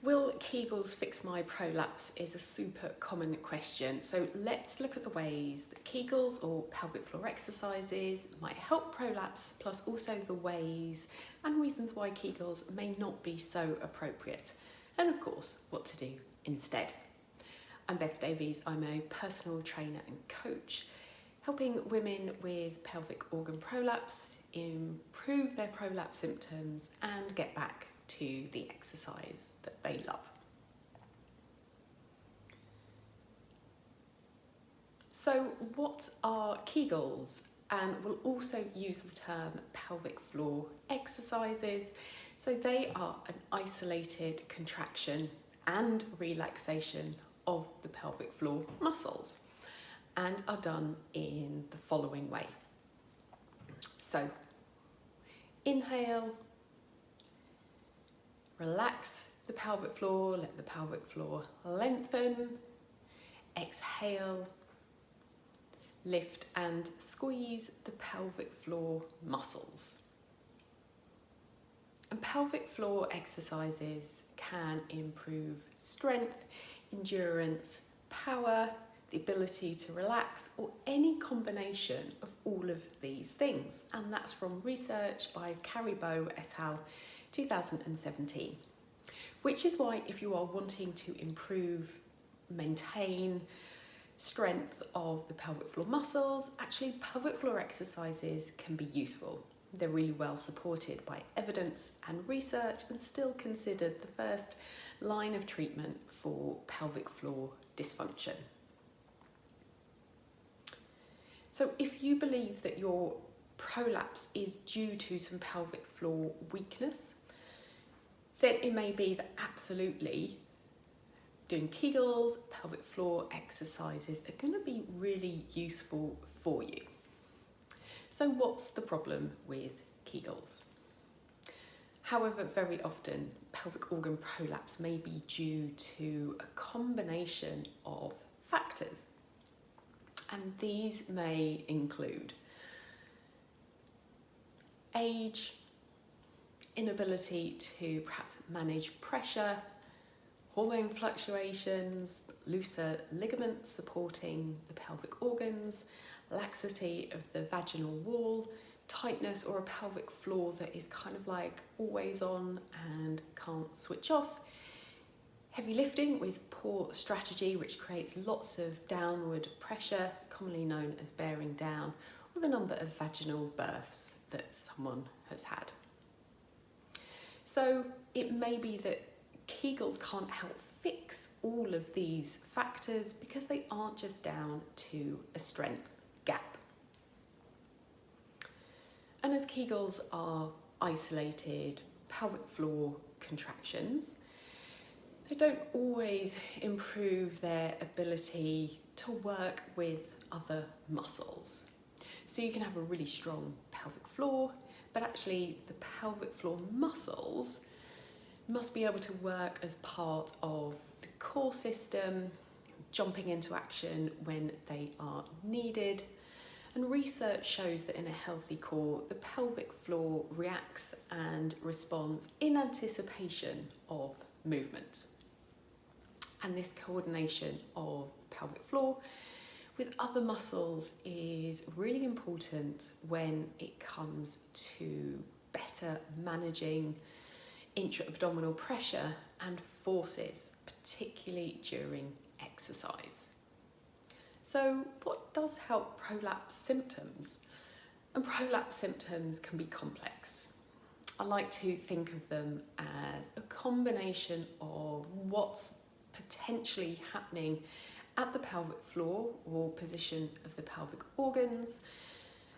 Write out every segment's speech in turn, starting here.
Will Kegels fix my prolapse is a super common question. So let's look at the ways that Kegels or pelvic floor exercises might help prolapse, plus also the ways and reasons why Kegels may not be so appropriate. And of course, what to do instead. I'm Beth Davies. I'm a personal trainer and coach, helping women with pelvic organ prolapse improve their prolapse symptoms and get back to the exercise that they love. So what are Kegels? And we'll also use the term pelvic floor exercises. So they are an isolated contraction and relaxation of the pelvic floor muscles and are done in the following way. So inhale, relax the pelvic floor, let the pelvic floor lengthen. Exhale, lift and squeeze the pelvic floor muscles. And pelvic floor exercises can improve strength, endurance, power, the ability to relax, or any combination of all of these things. And that's from research by Caribou et al. 2017. Which is why if you are wanting to improve, maintain strength of the pelvic floor muscles, actually pelvic floor exercises can be useful. They're really well supported by evidence and research and still considered the first line of treatment for pelvic floor dysfunction. So if you believe that your prolapse is due to some pelvic floor weakness, then it may be that absolutely doing Kegels, pelvic floor exercises are going to be really useful for you. So what's the problem with Kegels? However, very often pelvic organ prolapse may be due to a combination of factors. And these may include age, inability to perhaps manage pressure, hormone fluctuations, looser ligaments supporting the pelvic organs, laxity of the vaginal wall, tightness or a pelvic floor that is kind of like always on and can't switch off, heavy lifting with poor strategy which creates lots of downward pressure, commonly known as bearing down, or the number of vaginal births that someone has had. So it may be that Kegels can't help fix all of these factors because they aren't just down to a strength gap. And as Kegels are isolated pelvic floor contractions, they don't always improve their ability to work with other muscles. So you can have a really strong pelvic floor, but actually the pelvic floor muscles must be able to work as part of the core system, jumping into action when they are needed. And research shows that in a healthy core, the pelvic floor reacts and responds in anticipation of movement. And this coordination of pelvic floor with other muscles is really important when it comes to better managing intra-abdominal pressure and forces, particularly during exercise. So what does help prolapse symptoms? And prolapse symptoms can be complex. I like to think of them as a combination of what's potentially happening at the pelvic floor or position of the pelvic organs,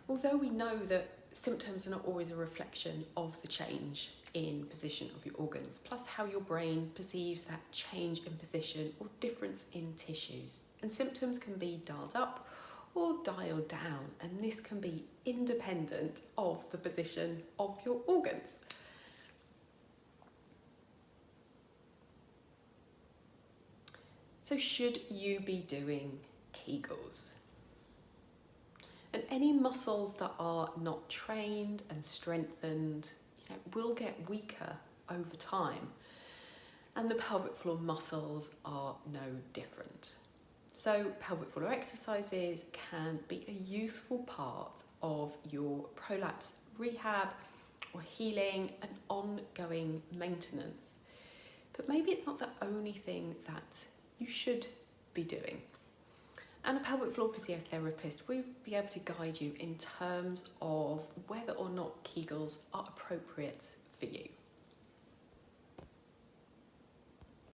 although we know that symptoms are not always a reflection of the change in position of your organs, plus how your brain perceives that change in position or difference in tissues. And symptoms can be dialed up or dialed down, and this can be independent of the position of your organs. So should you be doing Kegels? And any muscles that are not trained and strengthened will get weaker over time. and the pelvic floor muscles are no different. So pelvic floor exercises can be a useful part of your prolapse rehab or healing and ongoing maintenance. But maybe it's not the only thing that you should be doing. And a pelvic floor physiotherapist will be able to guide you in terms of whether or not Kegels are appropriate for you.